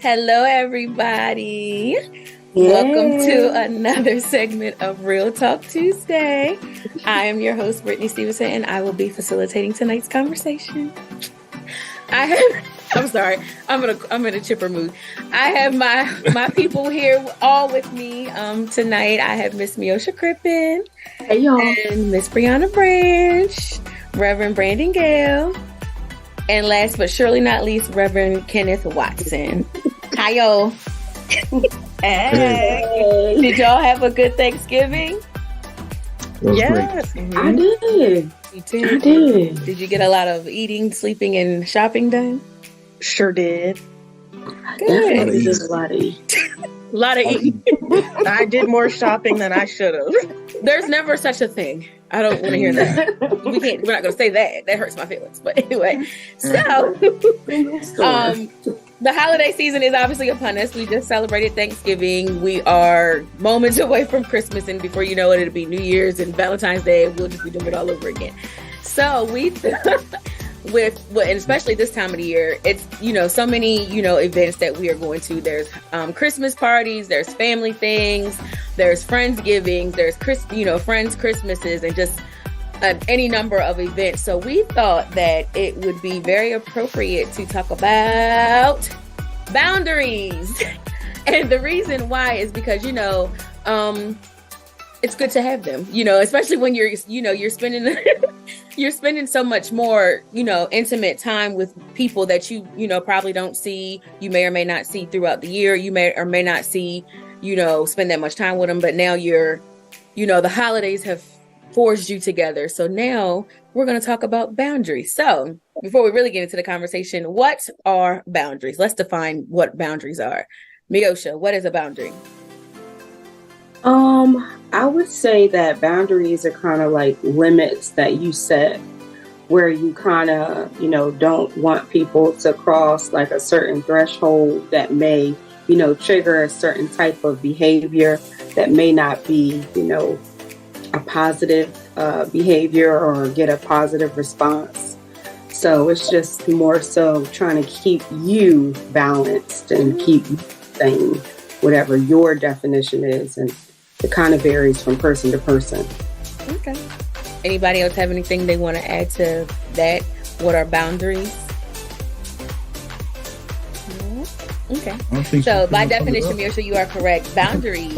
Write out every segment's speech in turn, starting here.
Hello, everybody. Yay. Welcome to another segment of Real Talk Tuesday. I am your host, Brittany Stevenson, and I will be facilitating tonight's conversation. I'm sorry. I'm in a chipper mood. I have my people here all with me tonight. I have Miss Miosha Crippen. Hey, y'all. And Miss Brianna Branch, Reverend Brandon Gale, and last but surely not least, Reverend Kenneth Watson. Hi, y'all. Hey. Did y'all have a good Thanksgiving? Yes. Mm-hmm. I did. You too? I did. Did you get a lot of eating, sleeping, and shopping done? Sure did. Definitely did a lot of eating. A lot of eating. I did more shopping than I should have. There's never such a thing. I don't want to hear that. We're not going to say that. That hurts my feelings. But anyway, so the holiday season is obviously upon us. We just celebrated Thanksgiving. We are moments away from Christmas, and before you know it, it'll be New Year's and Valentine's Day. We'll just be doing it all over again. So and especially this time of the year, it's, so many, events that we are going to. There's Christmas parties, there's family things, there's Friendsgiving, there's friends Christmases, and just any number of events. So we thought that it would be very appropriate to talk about boundaries. And the reason why is because, it's good to have them, especially when you're spending you're spending so much more, intimate time with people that you probably don't see, you may or may not see throughout the year. You may or may not see, spend that much time with them, but now the holidays have forged you together. So now we're going to talk about boundaries. So before we really get into the conversation, what are boundaries? Let's define what boundaries are. Miosha, what is a boundary? I would say that boundaries are kind of like limits that you set where you kind of, don't want people to cross like a certain threshold that may, trigger a certain type of behavior that may not be, a positive behavior or get a positive response. So it's just more so trying to keep you balanced and keep you saying whatever your definition is, and it kind of varies from person to person. Okay. Anybody else have anything they want to add to that? What are boundaries? Okay. So by definition, Miosha, you are correct. Boundaries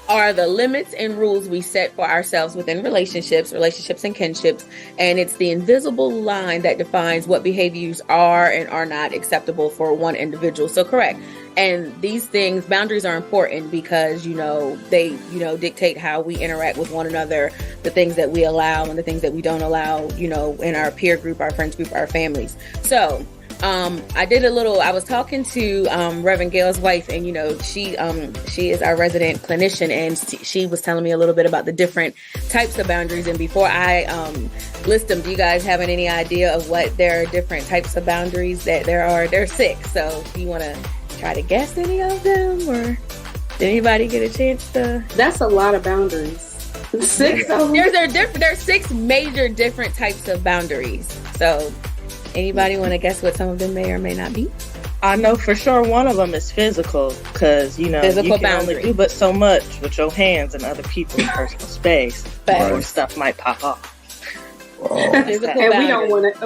are the limits and rules we set for ourselves within relationships and kinships. And it's the invisible line that defines what behaviors are and are not acceptable for one individual. So correct. And these things, boundaries are important because, they, dictate how we interact with one another, the things that we allow and the things that we don't allow, in our peer group, our friends group, our families. So I was talking to Reverend Gale's wife, and she is our resident clinician, and she was telling me a little bit about the different types of boundaries. And before I list them, do you guys have any idea of what there are different types of boundaries that there are? There are 6. So do you want to try to guess any of them, or did anybody get a chance to? That's a lot of boundaries. 6 of them. There's 6 major different types of boundaries. So anybody want to guess what some of them may or may not be? I know for sure one of them is physical, because you can only do but so much with your hands and other people's personal space before stuff might pop off. And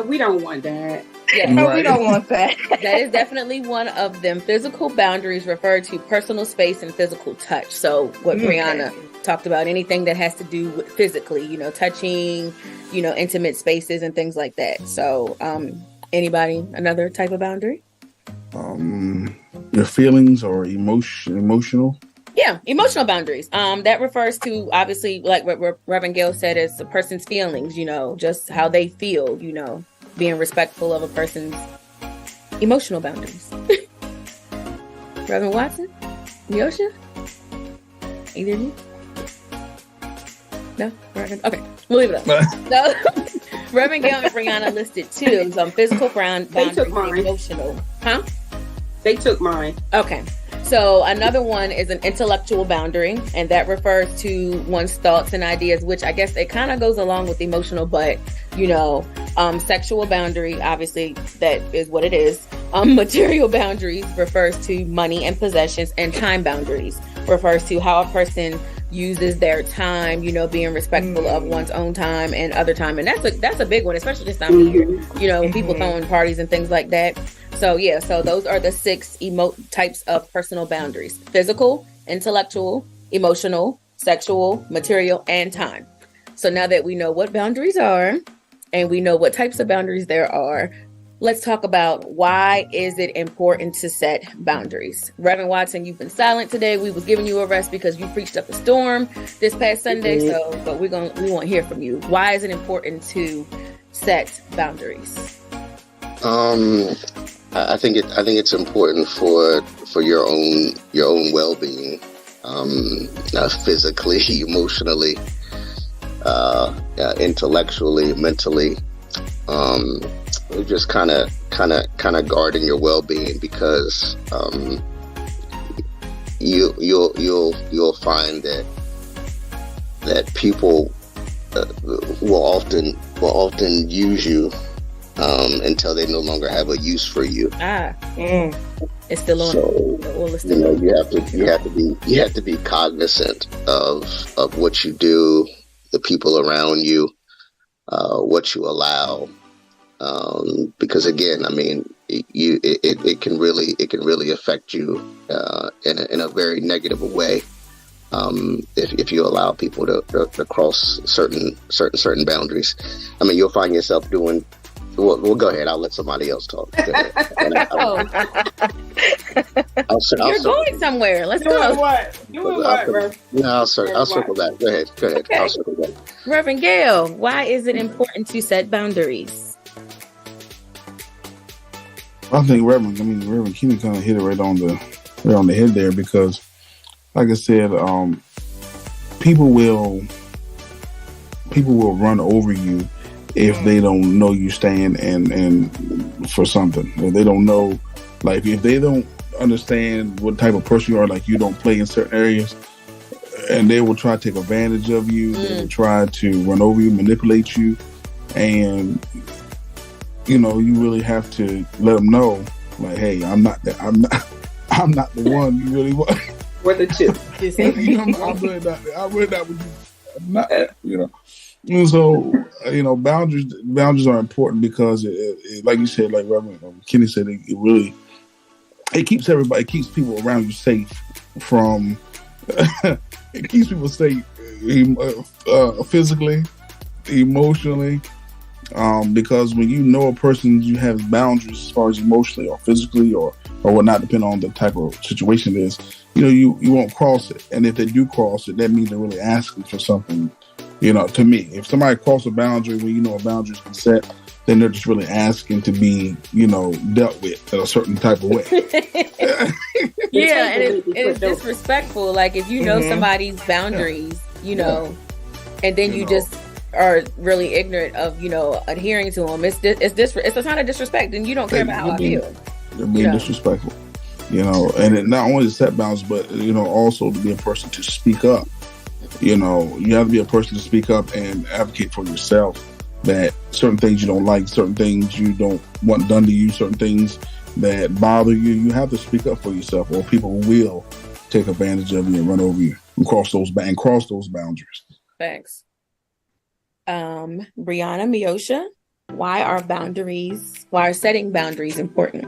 we don't want that. Yeah, right. We don't want that. That is definitely one of them. Physical boundaries refer to personal space and physical touch. So what Brianna talked about, anything that has to do with physically, touching, intimate spaces and things like that. So anybody, another type of boundary? Your feelings or emotional? Yeah, emotional boundaries. That refers to, obviously, like what Reverend Gale said, is a person's feelings, just how they feel, being respectful of a person's emotional boundaries. Reverend Watson? Miosha? Either of you? No? Okay, we'll leave it up. So, Reverend Gale and Brianna listed 2. Some physical boundaries and emotional. Huh? They took mine. Okay. So another one is an intellectual boundary, and that refers to one's thoughts and ideas, which I guess it kind of goes along with emotional, but sexual boundary, obviously that is what it is. Material boundaries refers to money and possessions, and time boundaries refers to how a person uses their time, being respectful of one's own time and other time. And that's a big one, especially this time of year, when people throwing parties and things like that. So those are the 6 types of personal boundaries: physical, intellectual, emotional, sexual, material, and time. So now that we know what boundaries are and we know what types of boundaries there are, let's talk about why is it important to set boundaries. Reverend Watson, you've been silent today. We was giving you a rest because you preached up a storm this past Sunday. But we want to hear from you. Why is it important to set boundaries? I think it's important for your own well-being, physically, emotionally, intellectually, mentally. Just kind of guarding your well-being, because you'll find that people will often use you until they no longer have a use for you. It's still on. So you have to be cognizant of what you do, the people around you, what you allow. Because again, I mean, it can really affect you in a very negative way if you allow people to cross certain boundaries. I mean, you'll find yourself doing. Well, go ahead. I'll let somebody else talk. Go ahead. You're going somewhere. Let's go. Doing what? I'll circle back. Go ahead. Okay. I'll circle back. Reverend Gail, why is it important to set boundaries? I think Reverend Kenny kind of hit it right on the head there, because, like I said, people will run over you if they don't know you stand and for something. If they don't know, like if they don't understand what type of person you are, like you don't play in certain areas, and they will try to take advantage of you. They will try to run over you, manipulate you, and you really have to let them know, like, hey, I'm not the one you really want. We're the two. I'm really not with you. I'm not, And so, boundaries are important because, like you said, like Reverend Kenny said, it keeps people around you safe from. It keeps people safe physically, emotionally, because when you know a person, you have boundaries as far as emotionally or physically or whatnot, depending on the type of situation it is. You won't cross it, and if they do cross it, that means they're really asking for something. To me, if somebody crosses a boundary when a boundary's been set, then they're just really asking to be, dealt with in a certain type of way. Yeah, and it's disrespectful. Like if you know somebody's boundaries, and then you just are really ignorant of, adhering to them. It's a sign of disrespect, and you don't care about how I feel. They're being disrespectful, and it not only to set boundaries, but also to be a person to speak up. You have to be a person to speak up and advocate for yourself, that certain things you don't like, certain things you don't want done to you, certain things that bother you. You have to speak up for yourself, or people will take advantage of you and run over you and cross those boundaries. Thanks. Brianna, Miosha, why are setting boundaries important?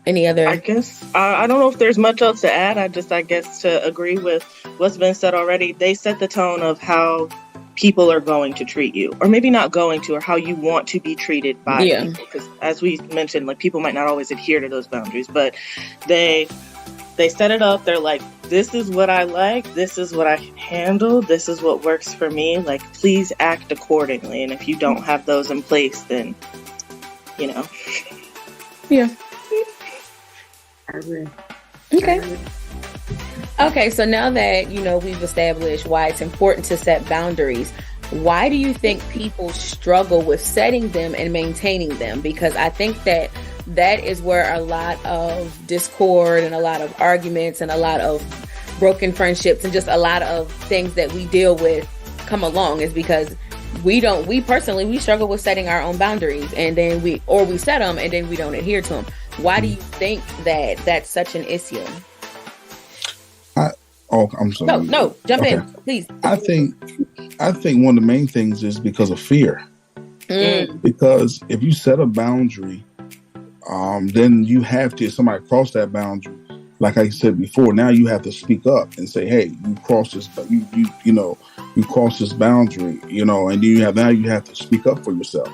Any other? I guess I don't know if there's much else to add. I guess to agree with what's been said already. They set the tone of how people are going to treat you, or maybe not going to, or how you want to be treated by people. Because as we mentioned, like people might not always adhere to those boundaries, but they set it up. They're like, this is what I like. This is what I can handle. This is what works for me. Like, please act accordingly. And if you don't have those in place, then, Yeah. I agree. Okay, so now that we've established why it's important to set boundaries, why do you think people struggle with setting them and maintaining them? Because I think that is where a lot of discord and a lot of arguments and a lot of broken friendships and just a lot of things that we deal with come along, is because we personally, we struggle with setting our own boundaries, and then we set them and then we don't adhere to them. Why do you think that that's such an issue? I'm sorry. No, jump in, please. I think one of the main things is because of fear. Because if you set a boundary, then you have to, if somebody cross that boundary, like I said before, now you have to speak up and say, hey, you crossed this, you crossed this boundary, and then you have to speak up for yourself.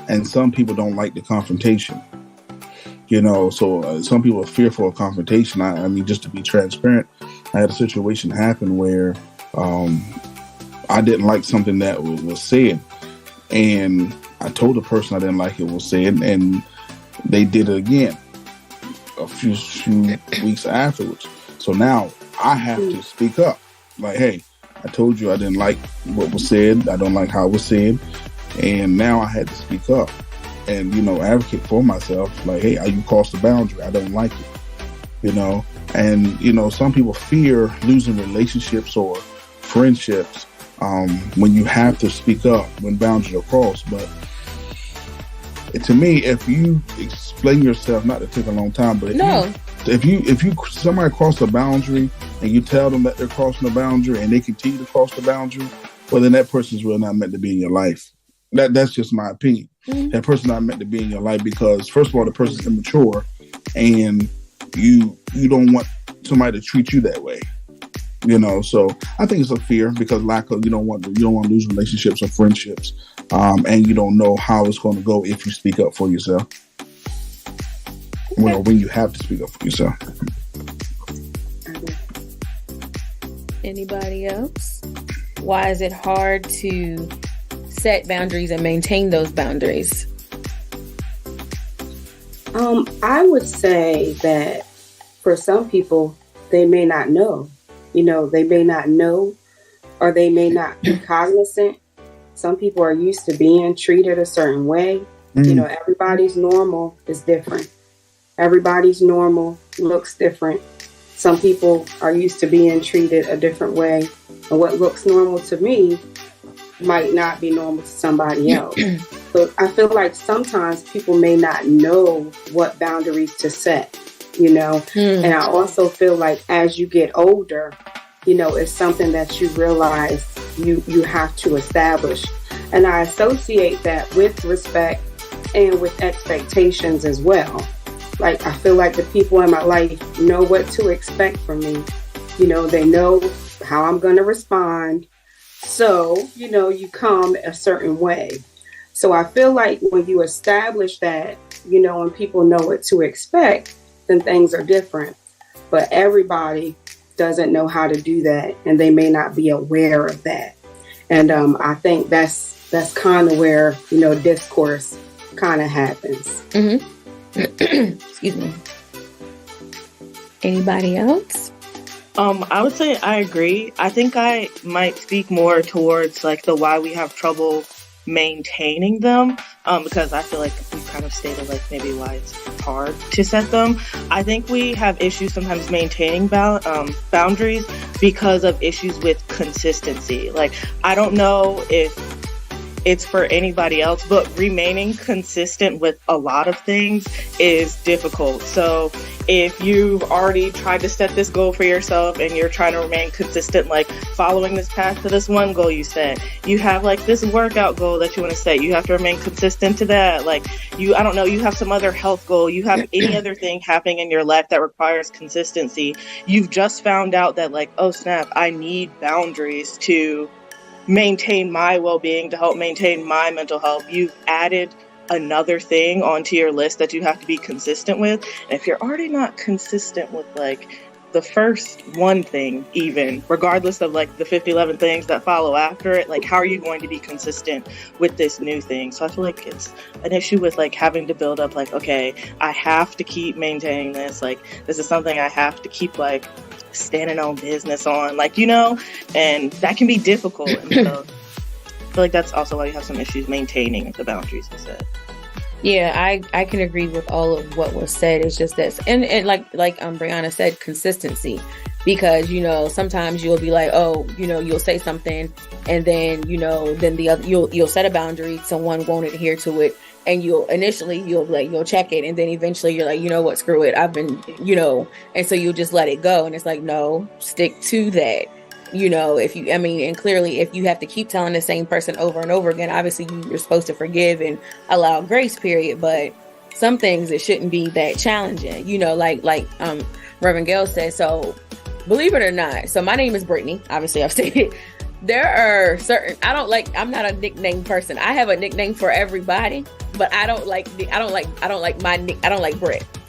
And some people don't like the confrontation, so some people are fearful of confrontation. I mean, just to be transparent, I had a situation happen where I didn't like something that was said, and I told the person I didn't like it was said, and they did it again a few weeks afterwards. So now I have to speak up. Like, hey, I told you I didn't like what was said. I don't like how it was said. And now I had to speak up and, advocate for myself. Like, hey, you crossed the boundary. I don't like it, And, some people fear losing relationships or friendships when you have to speak up when boundaries are crossed. But to me, if you explain yourself, not to take a long time, but if somebody cross a boundary and you tell them that they're crossing the boundary and they continue to cross the boundary, well, then that person's really not meant to be in your life. That's just my opinion. That person's not meant to be in your life because, first of all, the person's immature, and you don't want somebody to treat you that way. So I think it's a fear because you don't want to lose relationships or friendships, and you don't know how it's going to go if you speak up for yourself. When you have to speak up for yourself. Anybody else? Why is it hard to set boundaries and maintain those boundaries? I would say that for some people, they may not know. They may not know, or they may not be cognizant. Some people are used to being treated a certain way. Everybody's normal is different. Everybody's normal looks different. Some people are used to being treated a different way. And what looks normal to me might not be normal to somebody else. So I feel like sometimes people may not know what boundaries to set. And I also feel like as you get older, it's something that you realize you have to establish. And I associate that with respect and with expectations as well. Like, I feel like the people in my life know what to expect from me. They know how I'm going to respond. So, you come a certain way. So I feel like when you establish that, and people know what to expect, then things are different. But everybody doesn't know how to do that, and they may not be aware of that. And I think that's kind of where, discourse kind of happens. Excuse me. Anybody else? I would say I agree. I think I might speak more towards like the why we have trouble maintaining them, because I feel like we kind of stated like maybe why it's hard to set them. I think we have issues sometimes maintaining boundaries because of issues with consistency. Like, I don't know if it's for anybody else, but remaining consistent with a lot of things is difficult. So if you've already tried to set this goal for yourself and you're trying to remain consistent, like following this path to this one goal you set, you have like this workout goal that you want to set, you have to remain consistent to that. Like you have some other health goal, you have any other thing happening in your life that requires consistency. You've just found out that like, oh snap, I need boundaries to maintain my well-being, to help maintain my mental health. You've added another thing onto your list that you have to be consistent with. And if you're already not consistent with like the first one thing, even regardless of like the 11 things that follow after it, like how are you going to be consistent with this new thing? So I feel like it's an issue with like having to build up like, okay, I have to keep maintaining this. Like this is something I have to keep like standing on business on, like, and that can be difficult. And so I feel like that's also why you have some issues maintaining the boundaries you set. Yeah, I can agree with all of what was said. It's just this, and like Brianna said, consistency. because, you know, sometimes you'll be like, oh, you know, you'll say something, and then, you know, then the other, you'll set a boundary, someone won't adhere to it, and you'll check it, and then eventually you're like, you know what, screw it, I've been, you know, and so you'll just let it go. And it's like, no, stick to that. You know, and clearly if you have to keep telling the same person over and over again, obviously you're supposed to forgive and allow grace period, but some things, it shouldn't be that challenging, you know, like Reverend Gail said. So believe it or not, so my name is Brittany, obviously I've stated. There are certain, I'm not a nickname person. I have a nickname for everybody, but I don't like Britt.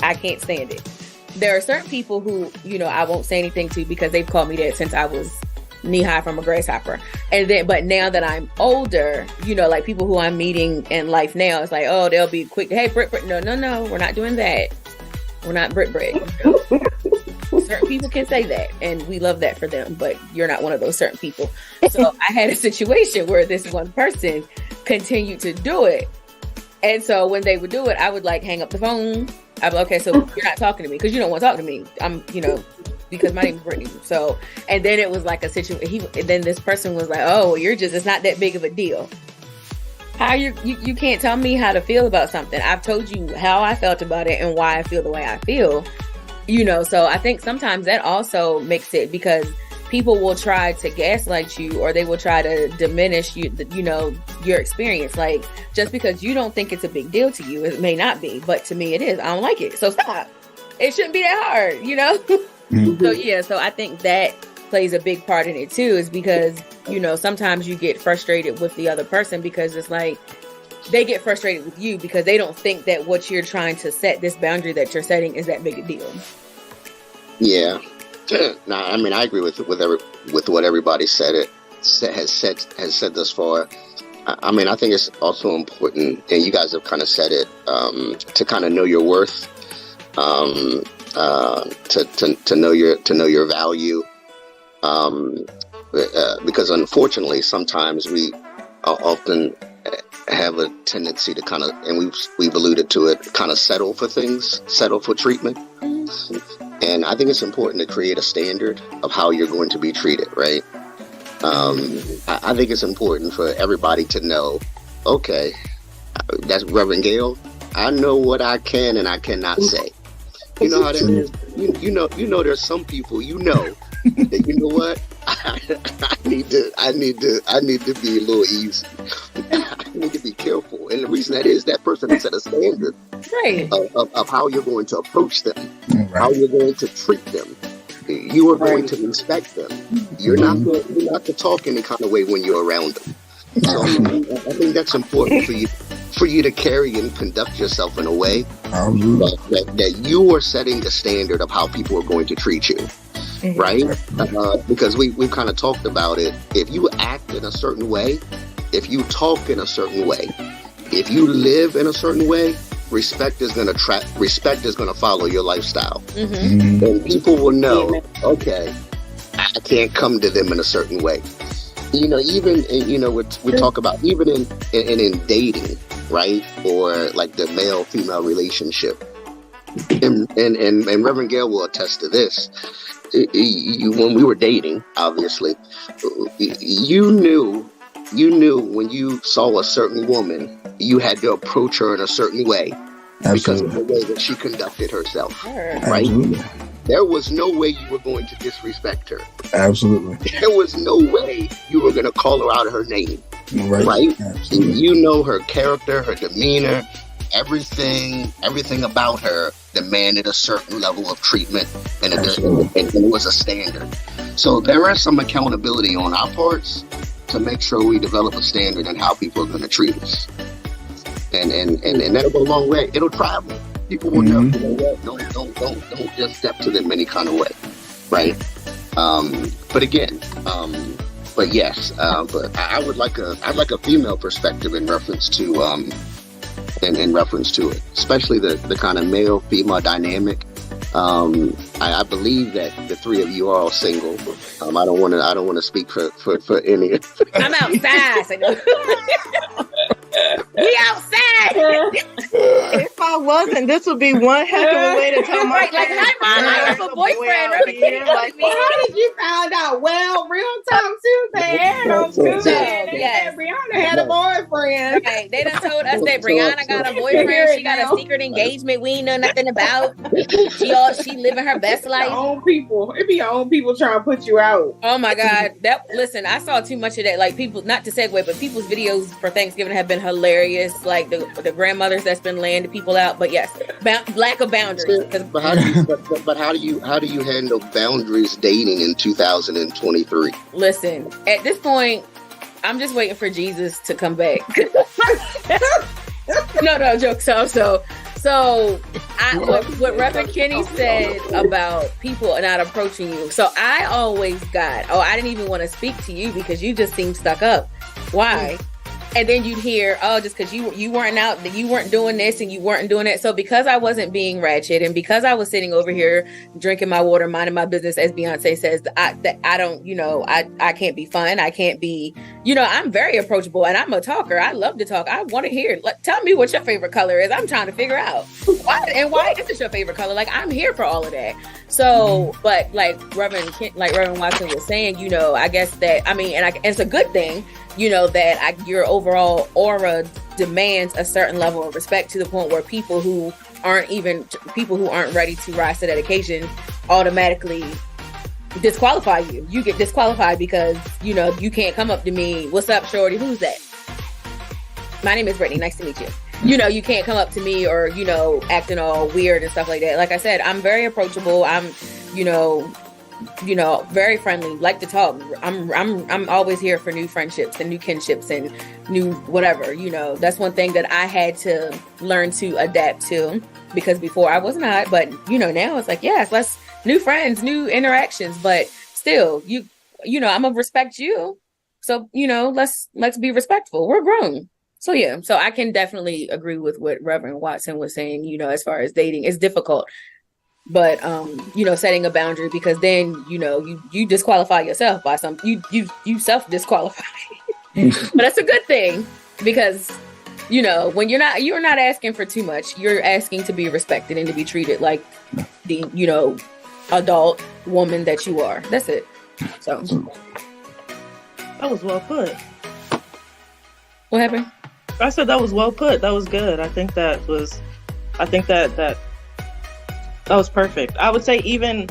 I can't stand it. There are certain people who, you know, I won't say anything to because they've called me that since I was knee high from a grasshopper. And then, but now that I'm older, you know, like people who I'm meeting in life now, it's like, oh, they'll be quick. Hey, Britt. No, we're not doing that. We're not Britt. You know? Certain people can say that, and we love that for them, but you're not one of those certain people. So I had a situation where this one person continued to do it. And so when they would do it, I would like hang up the phone. I'd be like, okay, so you're not talking to me because you don't want to talk to me. I'm, you know, because my name is Brittany. So, and then it was like a situation. Then this person was like, oh, it's not that big of a deal. How you can't tell me how to feel about something. I've told you how I felt about it and why I feel the way I feel. You know, so I think sometimes that also makes it, because people will try to gaslight you, or they will try to diminish you, you know, your experience. Like, just because you don't think it's a big deal to you, it may not be, but to me it is. I don't like it. So stop. It shouldn't be that hard, you know? Mm-hmm. So yeah, so I think that plays a big part in it too, is because, you know, sometimes you get frustrated with the other person because it's like, they get frustrated with you because they don't think that what you're trying to set, this boundary that you're setting, is that big a deal. Yeah. No, I mean, I agree with what everybody has said thus far. I mean, I think it's also important, and you guys have kind of said it, to kind of know your worth, to know your value, because unfortunately, sometimes we often have a tendency to kind of, and we've alluded to it, kind of settle for treatment. And I think it's important to create a standard of how you're going to be treated, right? I think it's important for everybody to know, okay, that's Reverend Gail. I know what I can and I cannot say. You know how that is? You know there's some people, you know, that, you know what? I need to be a little easy. I need to be careful. And the reason that is, that person has set a standard, right, of how you're going to approach them, right, how you're going to treat them. You are going to respect them. You're not to talk any kind of way when you're around them. So I think that's important for you to carry and conduct yourself in a way that you are setting the standard of how people are going to treat you. Right? Because we've kind of talked about it. If you act in a certain way, if you talk in a certain way, if you live in a certain way, respect is going to follow your lifestyle. Mm-hmm. And people will know, okay, I can't come to them in a certain way. You know, even, you know, we talk about even in dating, right? Or like the male-female relationship. And Reverend Gail will attest to this. When we were dating, obviously, you knew when you saw a certain woman, you had to approach her in a certain way. Absolutely. Because of the way that she conducted herself, right? Absolutely. There was no way you were going to disrespect her. Absolutely. There was no way you were going to call her out of her name, right? You know her character, her demeanor, everything about her demanded a certain level of treatment, and it was a standard. So there is some accountability on our parts to make sure we develop a standard in how people are going to treat us, and that'll go a long way. It'll travel. People will know, you know what? Don't just step to them any kind of way, right? But again, but yes, but I'd like a female perspective in reference to in reference to it, especially the kind of male-female dynamic. I believe that the three of you are all single. I don't want to speak for any. I'm outside. We outside. It's my it wasn't, this would be one heck of a way to tell my Right, like, hi, Mom, I have a boyfriend. Reverend Kenny Like, well, how did you find out? Well, real talk Tuesday aired on Tuesday. Yes. Brianna had a boyfriend. Right. They done told us that Brianna got a boyfriend. She got a secret engagement we ain't know nothing about. She living her best life. Your own people. It be your own people trying to put you out. Oh my God. Listen, I saw too much of that. Like, people, not to segue, but people's videos for Thanksgiving have been hilarious. Like the grandmothers that's been laying the people out. But yes, lack of boundaries. But how do you handle boundaries dating in 2023? Listen, at this point, I'm just waiting for Jesus to come back. No, jokes off. What Reverend Kenny said about people not approaching you. So I always I didn't even want to speak to you because you just seem stuck up. Why? And then you'd hear, just because you weren't out, that you weren't doing this and you weren't doing it. So because I wasn't being ratchet and because I was sitting over here drinking my water, minding my business, as Beyonce says, I don't, I can't be fun. I can't be, I'm very approachable and I'm a talker. I love to talk. I want to hear. Tell me what your favorite color is. I'm trying to figure out why this is your favorite color. Like, I'm here for all of that. So, but like Reverend Watson was saying, I guess that, and it's a good thing, that your overall aura demands a certain level of respect to the point where people who aren't ready to rise to that occasion automatically disqualify you. You get disqualified because, you can't come up to me. What's up, shorty? Who's that? My name is Brittany. Nice to meet you. You can't come up to me or, acting all weird and stuff like that. Like I said, I'm very approachable. I'm, very friendly, like to talk. I'm always here for new friendships and new kinships and new whatever, that's one thing that I had to learn to adapt to, because before I was not, but now it's like, yes, let's new friends, new interactions, but still I'm gonna respect you. So, let's be respectful. We're grown. So yeah, so I can definitely agree with what Reverend Watson was saying, as far as dating, it's difficult. But setting a boundary, because then you disqualify yourself by you self-disqualify. But that's a good thing, because when you're not asking for too much, you're asking to be respected and to be treated like the adult woman that you are. That's it. So that was well put. What happened? I said that was well put. That was good. I think that was perfect. I would say even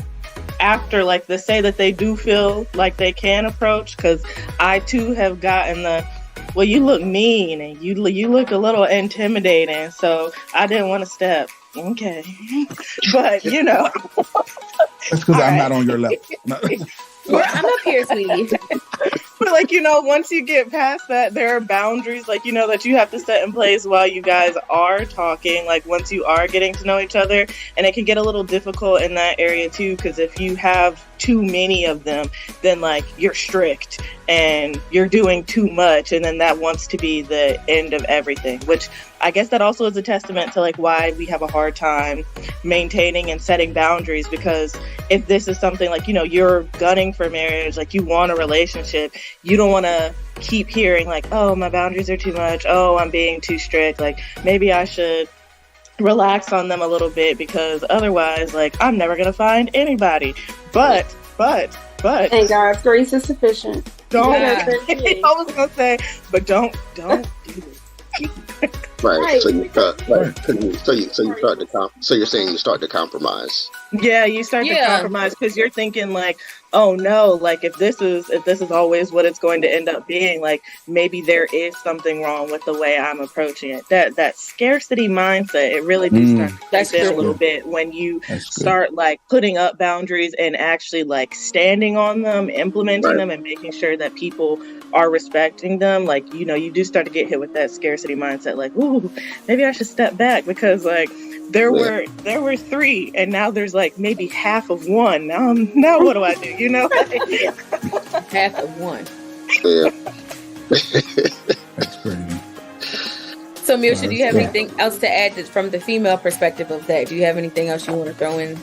after, like, they say that they do feel like they can approach, because I too have gotten well, you look mean and you look a little intimidating, so I didn't want to step. Okay. But, That's because I'm not on your level. I'm up here, sweetie. But once you get past that, there are boundaries, that you have to set in place while you guys are talking, like once you are getting to know each other. And it can get a little difficult in that area too, because if you have too many of them, then you're strict and you're doing too much, and then that wants to be the end of everything, which I guess that also is a testament to why we have a hard time maintaining and setting boundaries, because if this is something you're gunning for marriage, you want a relationship, you don't want to keep hearing oh, my boundaries are too much, oh, I'm being too strict, maybe I should relax on them a little bit, because otherwise I'm never gonna find anybody. But and God's grace is sufficient. Don't I was gonna say, but don't do this. Right. So you start. Right. So you're saying you start to compromise. Yeah, you start to compromise, because you're thinking oh no, if this is always what it's going to end up being, maybe there is something wrong with the way I'm approaching it. That scarcity mindset, it really do start to creep in a little bit when you start putting up boundaries and actually standing on them, implementing them, and making sure that people are respecting them. You do start to get hit with that scarcity mindset, ooh, maybe I should step back, because there were 3 and now there's maybe half of one. Now what do I do? Half of one. Yeah. That's crazy. So Milsha, do you have anything else to add from the female perspective of that? Do you have anything else you want to throw in?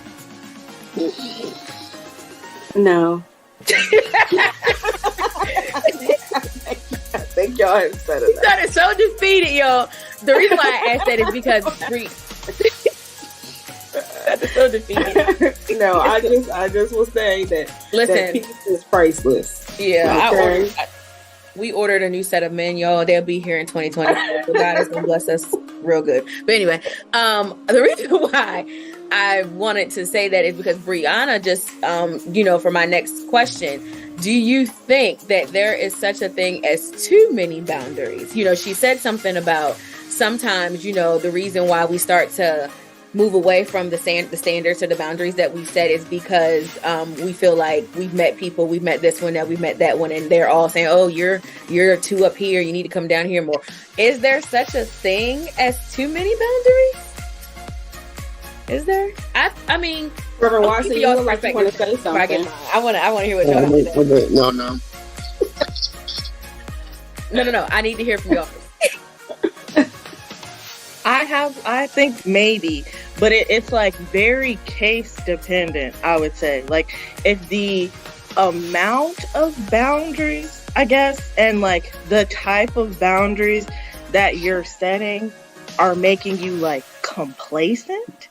No. I think y'all have said it. You sounded so defeated, yo. The reason why I asked that is because so defeated. No, I just will say that Listen, that peace is priceless. yeah, Okay. we ordered a new set of men, y'all. They'll be here in 2020. So God is gonna bless us real good. But anyway, the reason why I wanted to say that is because Brianna just, for my next question, do you think that there is such a thing as too many boundaries? She said something about sometimes, the reason why we start to move away from the standards or the boundaries that we set is because we feel like we've met people, we've met this one, now we've met that one, and they're all saying, oh, you're too up here, you need to come down here more. Is there such a thing as too many boundaries? Is there? I mean, Reverend Watson, you look like you want to say something. I want to hear what y'all have to say. No. I need to hear from y'all. I think maybe, but it's like very case dependent, I would say. Like if the amount of boundaries, I guess, and like the type of boundaries that you're setting are making you like complacent,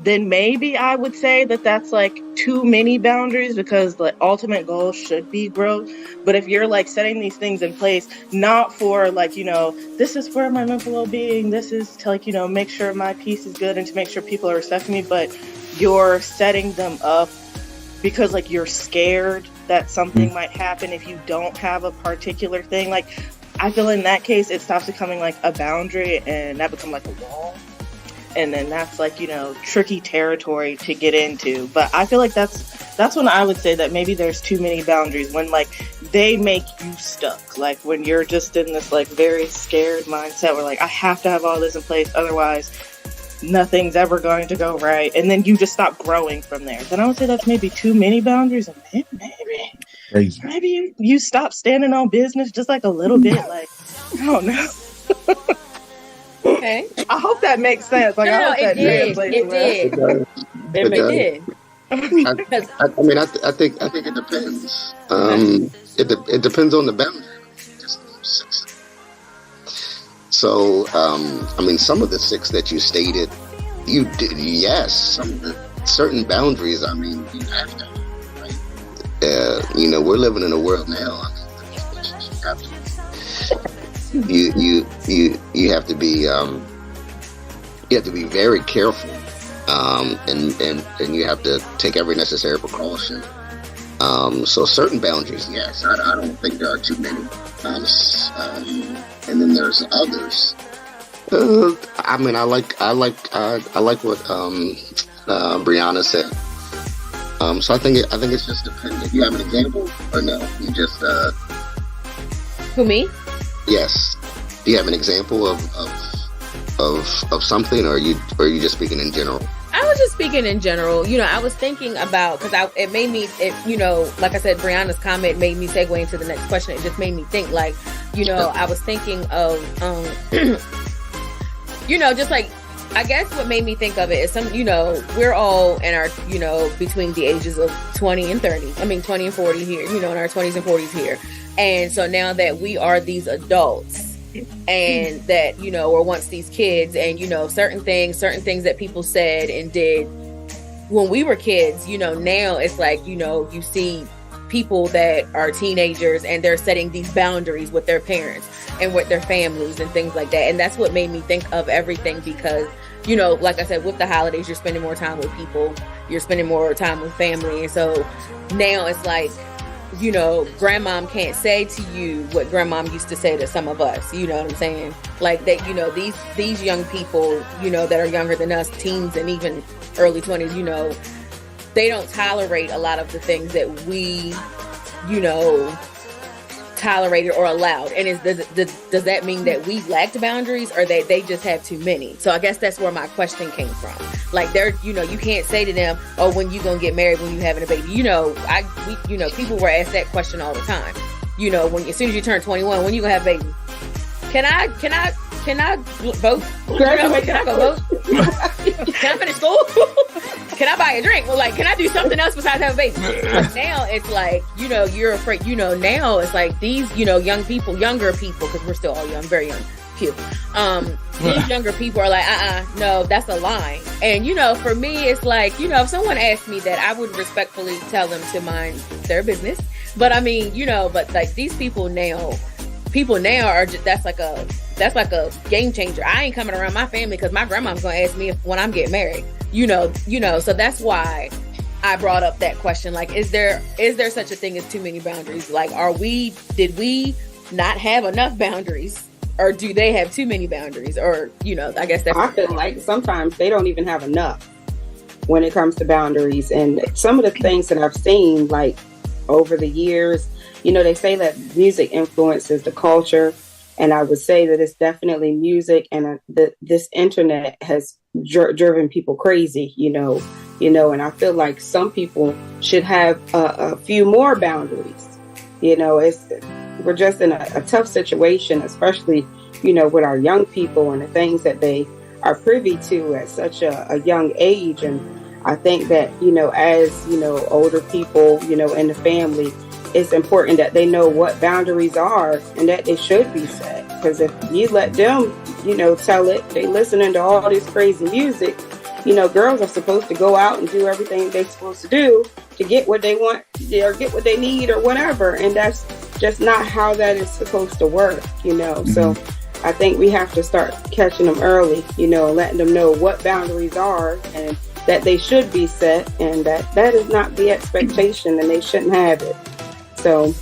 then maybe I would say that that's like too many boundaries, because the ultimate goal should be growth. But if you're like setting these things in place, not for like, this is for my mental well-being, this is to like, make sure my peace is good and to make sure people are respecting me, but you're setting them up because like you're scared that something might happen if you don't have a particular thing. Like I feel in that case, it stops becoming like a boundary and that becomes like a wall. And then that's like, tricky territory to get into. But I feel like that's when I would say that maybe there's too many boundaries, when like they make you stuck. Like when you're just in this like very scared mindset where like I have to have all this in place, otherwise nothing's ever going to go right. And then you just stop growing from there. Then I would say that's maybe too many boundaries. And maybe you stop standing on business just like a little bit. Like, I don't know. Okay. I hope that makes sense. Like, I hope that translates well. It did. I think it depends. It depends on the boundary. So, some of the 6 that you stated, you did, yes. Some of the certain boundaries, you have to, right? We're living in a world now. You have to be very careful, and you have to take every necessary precaution. So certain boundaries, yes, I don't think there are too many. And then there's others. I like what Brianna said. So I think it's just dependent. You have an example or no? You just Who, me? Yes. Do you have an example of something, or are you just speaking in general? I was just speaking in general. I was thinking about, because it made me, like I said, Brianna's comment made me segue into the next question. It just made me think, like, I was thinking of, just like, I guess what made me think of it is we're all in our, between the ages of 20 and 30. 20 and 40 here, in our 20s and 40s here. And so now that we are these adults and that, were once these kids, and, certain things that people said and did when we were kids, now it's like, you see people that are teenagers and they're setting these boundaries with their parents and with their families and things like that. And that's what made me think of everything, because, like I said, with the holidays, you're spending more time with people, you're spending more time with family. And so now it's like, grandmom can't say to you what grandmom used to say to some of us, you know what I'm saying? Like that, these young people, that are younger than us, teens and even early 20s, they don't tolerate a lot of the things that we, tolerated or allowed. And does that mean that we lacked boundaries, or that they just have too many? So I guess that's where my question came from. Like you can't say to them, oh, when you gonna get married, when you having a baby? People were asked that question all the time. As soon as you turn 21, when you gonna have a baby? Can I vote? Can I go vote? Can I finish school? Can I buy a drink? Well, like, can I do something else besides have a baby? Now it's like, you're afraid, now it's like these, younger people, because we're still all young, very young pew. These younger people are like, no, that's a line. And, you know, for me, it's like, you know, if someone asked me that, I would respectfully tell them to mind their business. But I mean, you know, but like these people now are just, that's like a game changer. I ain't coming around my family because my grandma's going to ask me when I'm getting married, you know, so that's why I brought up that question. Like, is there such a thing as too many boundaries? Like, did we not have enough boundaries? Or do they have too many boundaries? Or, you know, I guess that's... I feel like sometimes they don't even have enough when it comes to boundaries. And some of the things that I've seen, like, over the years, you know, they say that music influences the culture. And I would say that it's definitely music. And this internet has driven people crazy, you know, and I feel like some people should have a few more boundaries. You know, we're just in a tough situation, especially, you know, with our young people and the things that they are privy to at such a young age. And I think that, you know, as, you know, older people, you know, in the family, it's important that they know what boundaries are and that they should be set. Because if you let them, you know, tell it, they listening to all this crazy music, you know, girls are supposed to go out and do everything they're supposed to do to get what they want or get what they need or whatever. And that's just not how that is supposed to work, you know. Mm-hmm. So I think we have to start catching them early, you know, and letting them know what boundaries are and that they should be set and that is not the expectation and they shouldn't have it. So,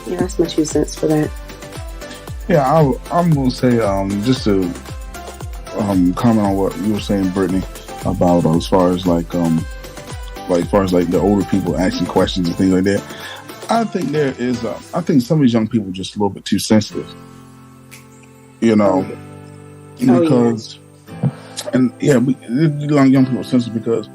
yeah, that's my 2 cents for that. Yeah, I'm going to say, just to comment on what you were saying, Brittany, about as far as like the older people asking questions and things like that. I think there is, I think some of these young people are just a little bit too sensitive, you know, because, and yeah, young people are sensitive because,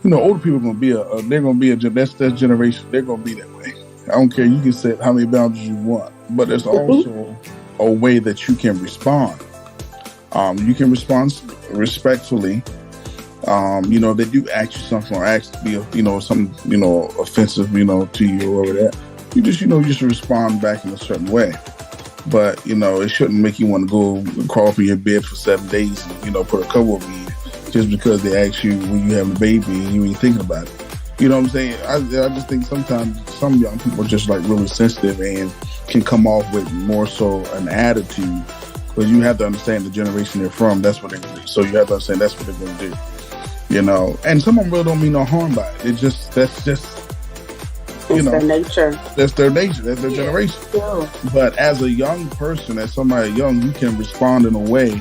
you know, older people are going to be that's that generation. They're going to be that way. I don't care. You can set how many boundaries you want, but there's also a way that you can respond. You can respond respectfully. You know, they do ask you something or ask to be, you know, something, you know, offensive, you know, to you or whatever that. You just, you know, just respond back in a certain way. But, you know, it shouldn't make you want to go crawl up in your bed for 7 days and, you know, put a cover over you just because they ask you when you have a baby and you ain't thinking about it. You know what I'm saying? I just think sometimes some young people are just like really sensitive and can come off with more so an attitude. But you have to understand the generation they're from. That's what they're going to do. So you have to understand that's what they're going to do. You know, and some of them really don't mean no harm by it. That's just, you know, their nature. That's their nature. That's their generation. Yeah. But as a young person, as somebody young, you can respond in a way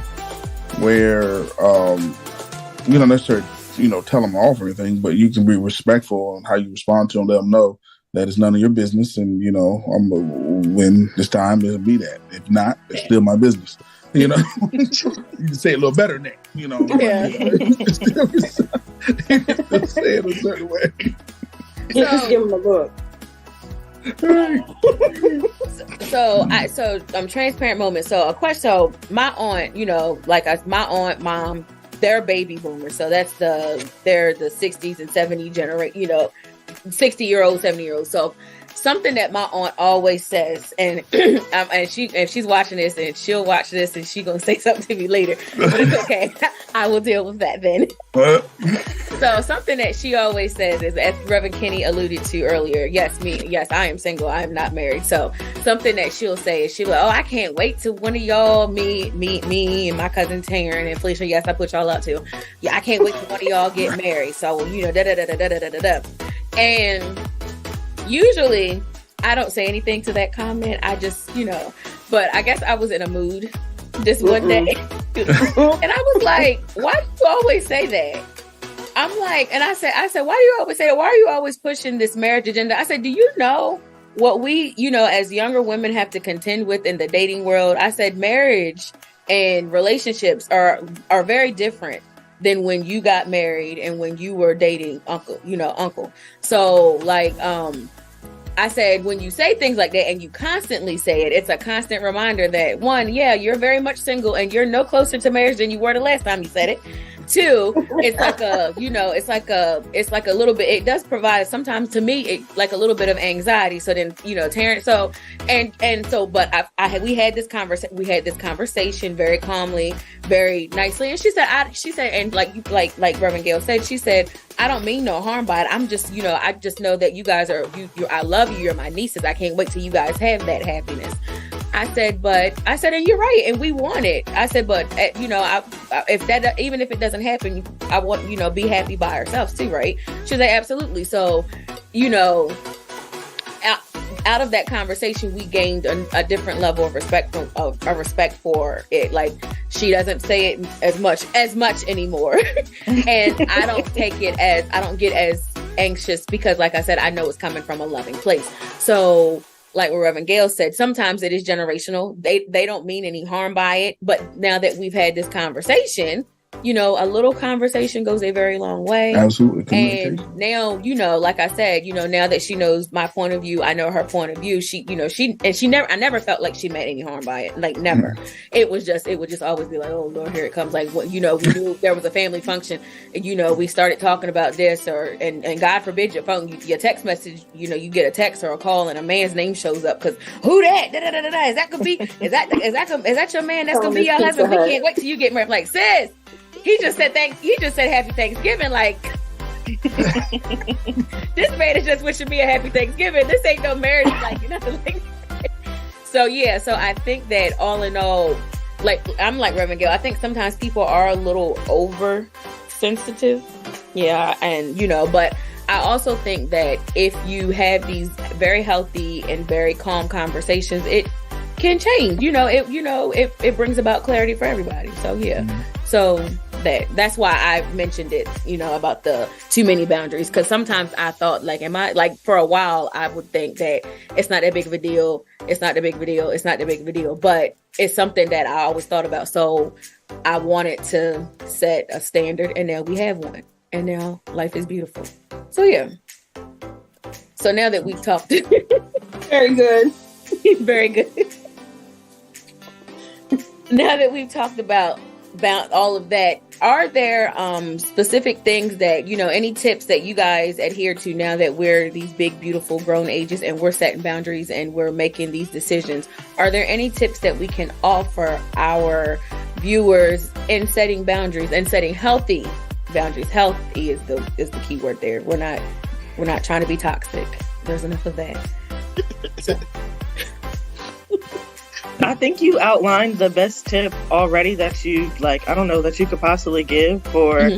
where you don't necessarily, you know, tell them off or anything, but you can be respectful on how you respond to them. Let them know that it's none of your business, and you know, when it's time, it'll be that. If not, it's still my business. You know, you can say it a little better than that. You know, yeah. You can still say it a certain way. Yeah, just give them a look. So transparent moment. So a question. So my aunt, you know, my aunt, mom, they're baby boomers. So they're the 60s and 70s generation. You know, 60-year-old, 70-year-old. So something that my aunt always says, and and if she's watching this, and she'll watch this, and she's gonna say something to me later, but it's okay. I will deal with that then. So something that she always says is, as Reverend Kenny alluded to earlier, yes, I am single, I am not married. So something that she'll say is, she'll be like, oh, I can't wait till one of y'all meet me and my cousin Taryn and Felicia. Yes, I put y'all out too. Yeah, I can't wait till one of y'all get married. So, you know, da. And usually I don't say anything to that comment. I just, you know, but I guess I was in a mood this one day. And I was like, why do you always say that? I'm like, and I said, why do you always say that? Why are you always pushing this marriage agenda? I said, do you know what we, you know, as younger women have to contend with in the dating world? I said, marriage and relationships are very different than when you got married and when you were dating uncle. So like, I said, when you say things like that and you constantly say it, it's a constant reminder that, one, yeah, you're very much single and you're no closer to marriage than you were the last time you said it. Two, it's like a, it's like a little bit, it does provide sometimes to me, like a little bit of anxiety. So then, Terrence, we had this conversation very calmly, very nicely. And she said, and like Reverend Gail said, she said, I don't mean no harm by it. I'm just, I just know that you guys are, I love you. You're my nieces. I can't wait till you guys have that happiness. I said, and you're right, and we want it. I said, but if that, even if it doesn't happen, I want, be happy by ourselves too, right? She said, absolutely. So, out of that conversation, we gained a different level of respect for it. Like, she doesn't say it as much anymore, and I don't get as anxious because, like I said, I know it's coming from a loving place. So, like what Reverend Gail said, sometimes it is generational. They don't mean any harm by it. But now that we've had this conversation, a little conversation goes a very long way. Absolutely. And now, like I said, now that she knows my point of view, I know her point of view. I never felt like she meant any harm by it. Like, never. Mm-hmm. It would just always be like, oh Lord, here it comes. Like, we knew there was a family function, and, we started talking about this, and God forbid your phone, your text message, you get a text or a call and a man's name shows up because who that? Is that gonna be? Is that your man? That's gonna be your husband? We can't wait till you get married. Like, sis. He just said Happy Thanksgiving. Like, this man is just wishing me a Happy Thanksgiving. This ain't no marriage, like, nothing like that. So I think that all in all, like, I'm like Reverend Gail, I think sometimes people are a little oversensitive. Yeah, and but I also think that if you have these very healthy and very calm conversations, it can change. It brings about clarity for everybody. So yeah. Mm-hmm. So that's why I mentioned it, about the too many boundaries. Because sometimes I thought, like, for a while, I would think that it's not that big of a deal. It's not that big of a deal. It's not that big of a deal. But it's something that I always thought about. So I wanted to set a standard, and now we have one. And now life is beautiful. So yeah. So now that we've talked, very good. Very good. Now that we've talked about all of that, are there specific things that, any tips that you guys adhere to now that we're these big, beautiful grown ages and we're setting boundaries and we're making these decisions? Are there any tips that we can offer our viewers in setting boundaries and setting healthy boundaries? Healthy is the key word there. We're not trying to be toxic. There's enough of that. I think you outlined the best tip already that you that you could possibly give for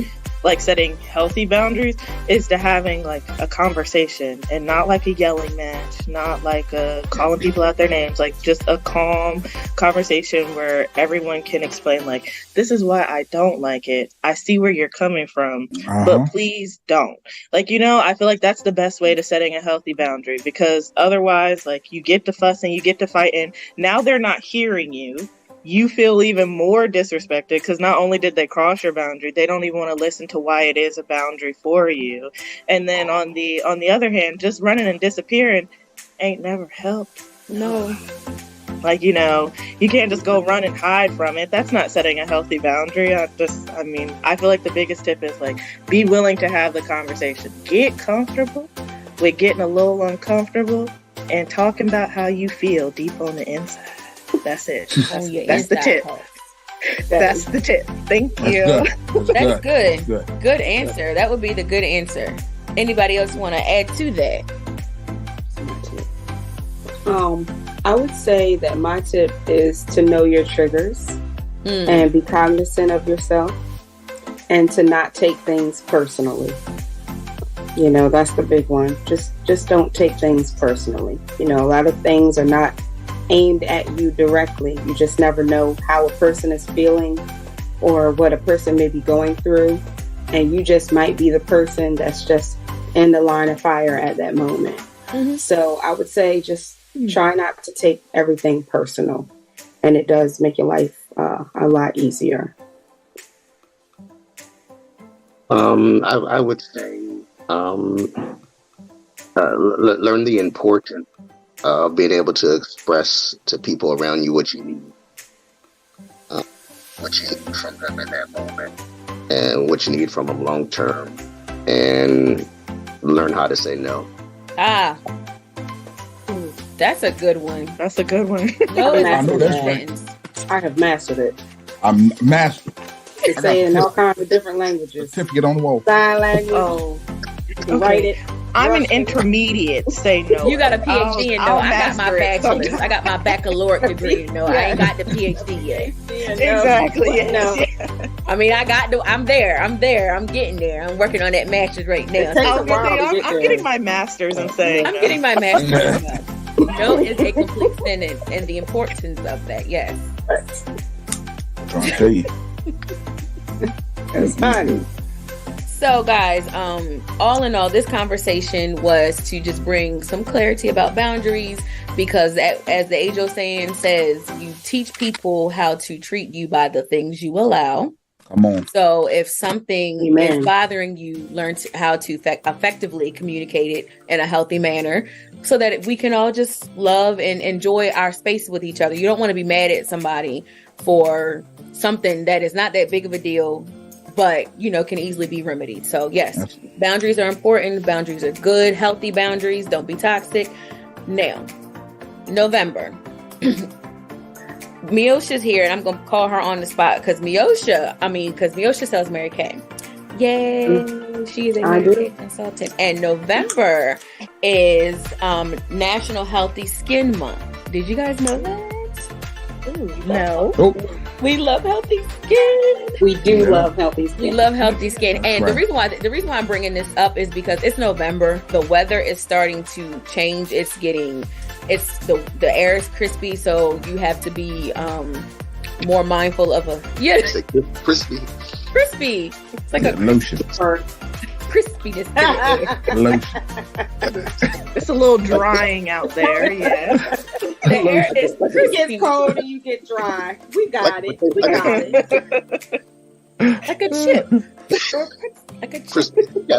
like setting healthy boundaries is to having like a conversation and not like a yelling match, not like calling people out their names, like just a calm conversation where everyone can explain like, this is why I don't like it. I see where you're coming from, but please don't. Like, I feel like that's the best way to setting a healthy boundary, because otherwise, like, you get to fussing, you get to fighting. Now they're not hearing you. You feel even more disrespected because not only did they cross your boundary, they don't even want to listen to why it is a boundary for you. And then on the other hand, just running and disappearing ain't never helped. No. Like, you can't just go run and hide from it. That's not setting a healthy boundary. I feel like the biggest tip is like, be willing to have the conversation. Get comfortable with getting a little uncomfortable and talking about how you feel deep on the inside. That's it. That's the tip. That's the tip. Thank you. That's good. Good answer. That would be the good answer. Anybody else want to add to that? I would say that my tip is to know your triggers and be cognizant of yourself and to not take things personally. That's the big one. Just don't take things personally. A lot of things are not aimed at you directly. You just never know how a person is feeling or what a person may be going through, and you just might be the person that's just in the line of fire at that moment. So I would say just try not to take everything personal, and it does make your life a lot easier. I would say learn the importance of being able to express to people around you what you need from them in that moment. and what you need from them long term, and learn how to say no. That's a good one. That's a good one. No is I a know good that's sentence. I have mastered it. I'm master. It's saying all kinds of different languages. Certificate on the wall. Sign language. Oh, You can write it. I'm an Russian. intermediate. Say no. You got a PhD in no. I'll I got my master it bachelor's. sometime. I got my baccalaureate degree in no. I ain't got the PhD yet. Exactly. Yes. No. Yeah. I mean, I'm there. I'm getting there. I'm working on that master's right now. It takes I was a gonna while say, to I'm, get I'm there. getting my master's and saying I'm no. getting my master's. No is a complete sentence, and the importance of that. Yes. I'm trying to tell you. It's fun. So, guys, all in all, this conversation was to just bring some clarity about boundaries, because as the age-old saying says, you teach people how to treat you by the things you allow. Come on. So if something Amen. is bothering you, learn how to effectively communicate it in a healthy manner, so that we can all just love and enjoy our space with each other. You don't want to be mad at somebody for something that is not that big of a deal, but can easily be remedied. So yes, boundaries are important. Boundaries are good, healthy boundaries. Don't be toxic. Now, November. Miosha's here, and I'm gonna call her on the spot because Miosha sells Mary Kay. Yay! She is a Mary Kay consultant. And November is National Healthy Skin Month. Did you guys know that? No. Oh, We love healthy skin. We do Yeah. love healthy skin. We love healthy skin, and Right. the reason why I'm bringing this up is because it's November. The weather is starting to change. The air is crispy, so you have to be more mindful of It's like crispy. crispy. It's like a lotion. Or- crispiness to the air. Lotion. It's a little drying out there. Yeah. The air is It crispy, gets cold and you get dry. We got it. We got it. like a chip, like a chip. Crispy. Yeah.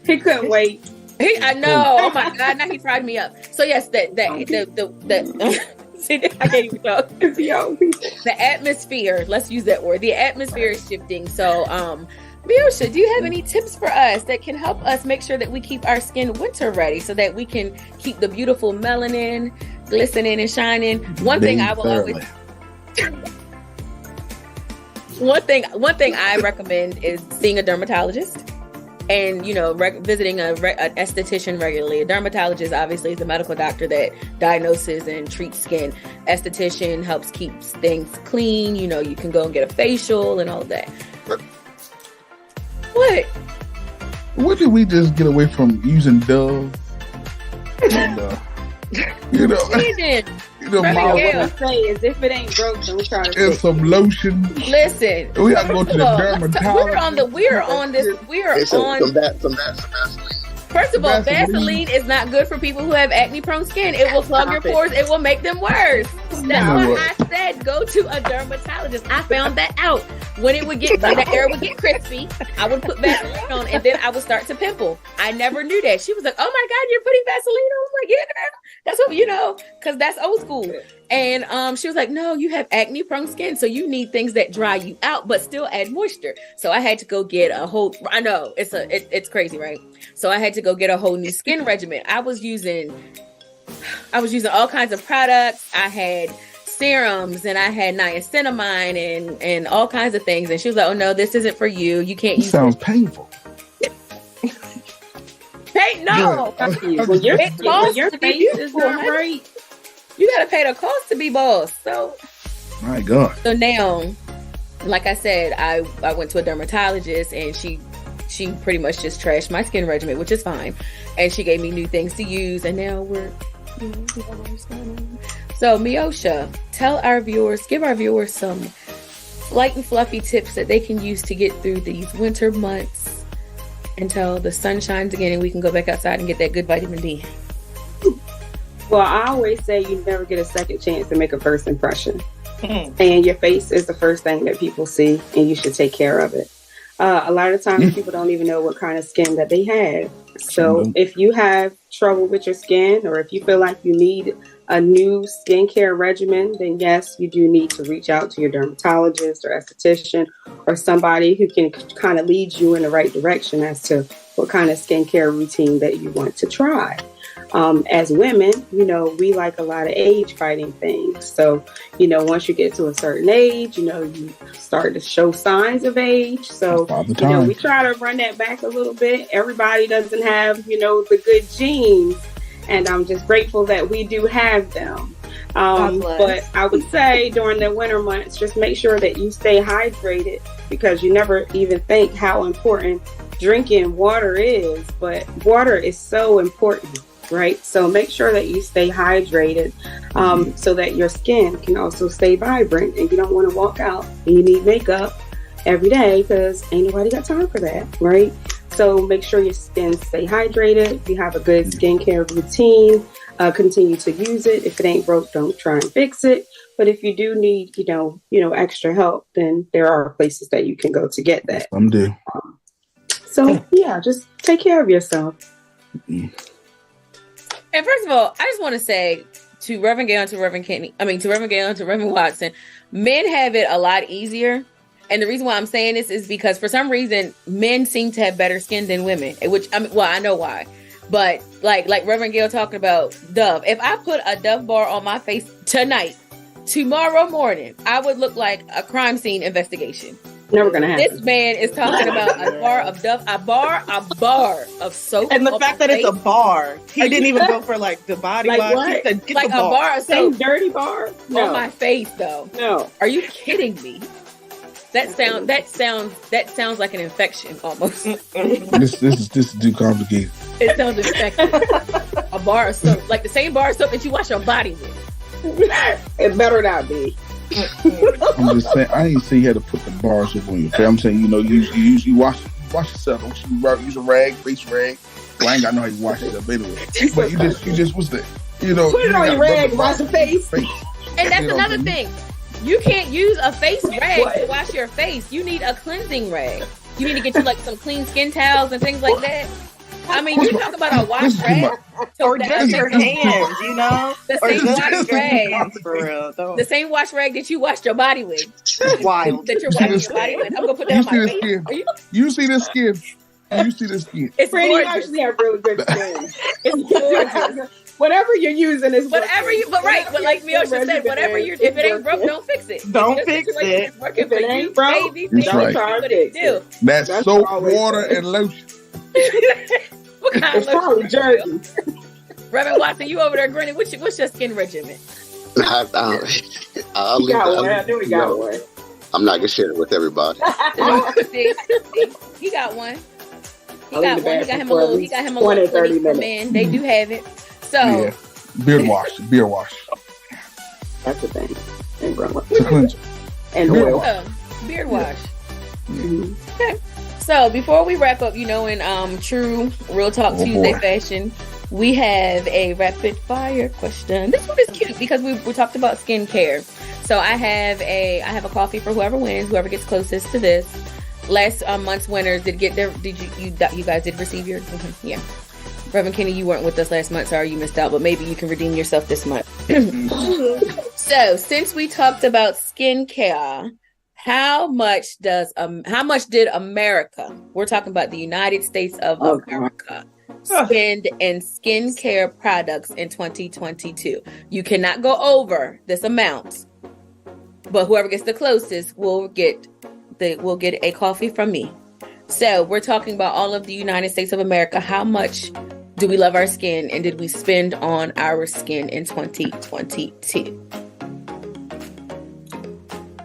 He couldn't wait. I know. Oh my god! Now he fried me up. So yes, the see, I can't even talk. Yo. The atmosphere. Let's use that word. The atmosphere is shifting. So, Miosha, do you have any tips for us that can help us make sure that we keep our skin winter ready, so that we can keep the beautiful melanin glistening and shining? One thing I recommend is seeing a dermatologist, and visiting an esthetician regularly. A dermatologist obviously is a medical doctor that diagnoses and treats skin. Esthetician helps keep things clean. You can go and get a facial and all of that. What? What did we just get away from using Dove? And, Eden, mild, Yeah. What we say is, if it ain't broke, don't try to and fix it. some lotion. listen. We gotta go to the We're dermatologist. on the. We're on this. We're Okay, so on. from that, Vaseline. First of all, Vaseline. Vaseline is not good for people who have acne-prone skin. It will plug your Stop it. pores. It will make them worse. That's You know why what? I said go to a dermatologist. I found that out. When the air would get crispy, I would put Vaseline on, and then I would start to pimple. I never knew that. She was like, "Oh my God, you're putting Vaseline on?" I was like, "Yeah, girl. That's what because that's old school." And she was like, "No, you have acne-prone skin, so you need things that dry you out, but still add moisture." So I had to go get a whole. I know it's crazy, right? So I had to go get a whole new skin regimen. I was using all kinds of products. I had serums, and I had niacinamide and all kinds of things. And she was like, "Oh no, this isn't for you. You can't It use sounds painful. Hey, no, When your, It costs your to be face is beautiful, not honey. right, you gotta pay the cost to be boss." My God. So now, like I said, I went to a dermatologist, and she pretty much just trashed my skin regimen, which is fine. And she gave me new things to use, and now we have what's going on. So Miosha, give our viewers some light and fluffy tips that they can use to get through these winter months until the sun shines again and we can go back outside and get that good vitamin D. well, I always say you never get a second chance to make a first impression. And your face is the first thing that people see, and you should take care of it. A lot of times people don't even know what kind of skin that they have. So if you have trouble with your skin, or if you feel like you need a new skincare regimen, then yes, you do need to reach out to your dermatologist or esthetician or somebody who can kind of lead you in the right direction as to what kind of skincare routine that you want to try. As women, we like a lot of age fighting things. So, once you get to a certain age, you start to show signs of age. So, we try to run that back a little bit. Everybody doesn't have, the good genes. And I'm just grateful that we do have them. But I would say during the winter months, just make sure that you stay hydrated, because you never even think how important drinking water is. But water is so important, right? So make sure that you stay hydrated so that your skin can also stay vibrant, and you don't want to walk out and you need makeup every day, because ain't nobody got time for that, right? So make sure your skin stay hydrated. You have a good skincare routine. Continue to use it. If it ain't broke, don't try and fix it. But if you do need, extra help, then there are places that you can go to get that. Some do. So yeah, just take care of yourself. And first of all, I just want to say to Reverend Gale and to Reverend Kenny, to Reverend Gale and to Reverend Watson, men have it a lot easier. And the reason why I'm saying this is because for some reason, men seem to have better skin than women, which, I know why. But like Reverend Gale talking about Dove, if I put a Dove bar on my face tonight, tomorrow morning, I would look like a crime scene investigation. Never gonna happen. This man is talking about a bar of Dove, a bar of soap. And the fact that it's a bar, he didn't even go for like the body wash. What? He said, get like the a bar of soap. Same dirty bar On my face, though. No. Are you kidding me? That sounds like an infection almost. This is too complicated. It sounds infected. A bar of soap, like the same bar of soap that you wash your body with. It better not be. I'm just saying, I ain't say you had to put the bar of soap on your face. I'm saying, you wash yourself. Don't you use a rag, face rag? Well, I ain't got to know how you wash yourself anyway. But you just what's that? Put it on your rag, wash your face. And that's another thing. You can't use a face rag to wash your face. You need a cleansing rag. You need to get you like some clean skin towels and things like that. You talk about a wash rag. Or just your hands, The or same wash just rag. for real. The same wash rag that you washed your body with. Wild. That you're washing your body with. I'm going to put that on my face. You see this skin. You see this skin. It's Pretty gorgeous. actually have really good skin. It's gorgeous. Whatever you're using is whatever you, but like Miosha said, if it ain't broke, don't fix it. Don't fix it. If it ain't broke, baby, don't try to fix it. That's soap, water, and lotion. What kind it's of probably lotion? Jersey. Reverend Watson, you over there grinning. What's your skin regimen? I'll leave got one. I knew he got one. I'm not gonna share it with everybody. See, he got one. He got one. He got him a little. He got him a little 30 for men. They do have it. So yeah. Beard wash. That's the thing. And it's a cleanser. And Beard oil. wash. Beard wash. Mm-hmm. Okay. So before we wrap up, in true Real Talk Tuesday fashion, we have a rapid fire question. This one is cute because we talked about skincare. So I have a coffee for whoever wins, whoever gets closest to this. Last month's winners did get their. Did you guys did receive your? Yeah. Reverend Kenny, you weren't with us last month, sorry you missed out, but maybe you can redeem yourself this month. So, since we talked about skincare, how much did America, we're talking about the United States of America, spend in skincare products in 2022? You cannot go over this amount, but whoever gets the closest will get a coffee from me. So we're talking about all of the United States of America. How much do we love our skin, and did we spend on our skin in 2022?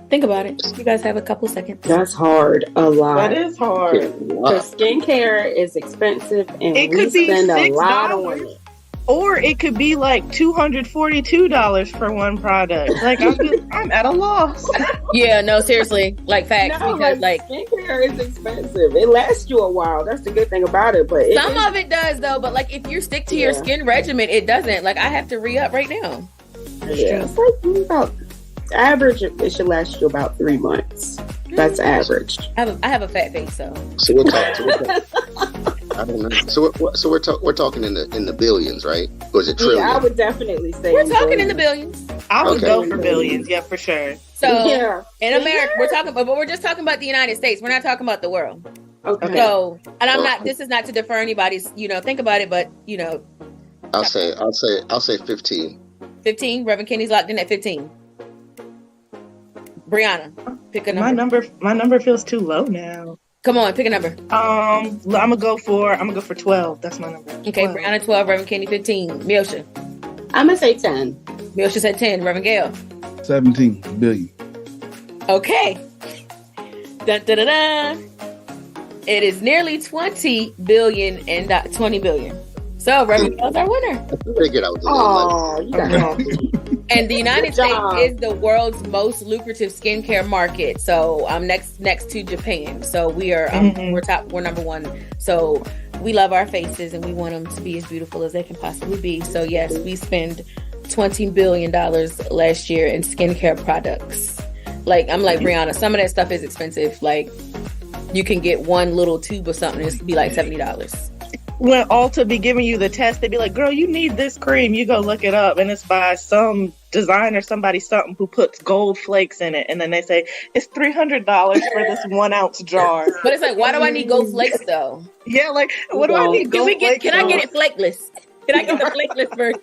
Think about it. You guys have a couple seconds. That's hard. A lot. That is hard. Because skincare is expensive, and It we could be spend a $6. lot on it. Or it could be like $242 for one product. Like I'm at a loss. Yeah, no, seriously, like facts. No, because skincare is expensive. It lasts you a while. That's the good thing about it. But some of it does though. But like if you stick to your skin regimen, it doesn't. Like I have to re-up right now. Yeah, it's like about average. It should last you about 3 months. That's average. I have a fat face, so So we'll talk. I don't know. So we're talking in the billions, right? Or is it trillion? Yeah, I would definitely say We're talking in the billions. I would Okay. go for billions, yeah, for sure. So Yeah. in America, but we're just talking about the United States. We're not talking about the world. Okay. So, and I'm not. This is not to defer anybody's. Think about it, but I'll say 15. 15. Reverend Kenny's locked in at 15. Brianna, pick a number. My number feels too low now. Come on, pick a number. I'm gonna go for 12. That's my number. Okay, 12. Brianna 12, Reverend Kenny 15. Miosha. I'm gonna say 10. Miosha said 10. Reverend Gail. 17 billion. Okay. Dun, dun, dun, dun. It is nearly 20 billion and 20 billion. So Reverend Gail's our winner. I figured I was a little Oh, you got And the United Good States job. is the world's most lucrative skincare market. So next to Japan. So we are we're number one. So we love our faces and we want them to be as beautiful as they can possibly be. So yes, we spend $20 billion last year in skincare products. I'm like Brianna, some of that stuff is expensive. Like you can get one little tube or something, it's be like $70. When Ulta be giving you the test, they'd be like, girl, you need this cream. You go look it up. And it's by some designer, something who puts gold flakes in it. And then they say, it's $300 for this 1 ounce jar. But it's like, why do I need gold flakes though? Yeah, like, what do I need gold flakes Can I get for? it flakeless? Can I get the flakeless version?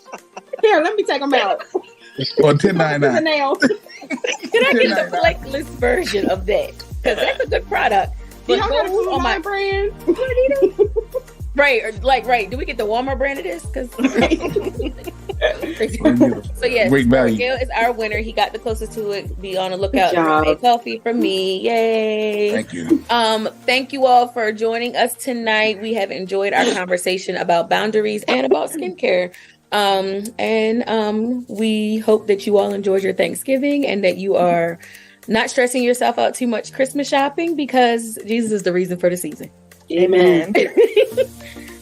Here, let me take them out. Or 10.99. Now. Can I get the flakeless version of that? Because that's a good product. But Y'all got a gold Food on my Line brand? right. Do we get the Walmart brand of this? Because so yes, Great value. Gail is our winner. He got the closest to it. Be on the lookout Good job. for a coffee from me. Yay! Thank you. Thank you all for joining us tonight. We have enjoyed our conversation about boundaries and about skincare. We hope that you all enjoyed your Thanksgiving and that you are not stressing yourself out too much Christmas shopping because Jesus is the reason for the season. Amen.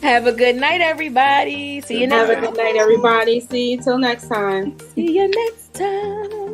Have a good night, everybody. See you next Have a good night, everybody. See you till next time. See you next time.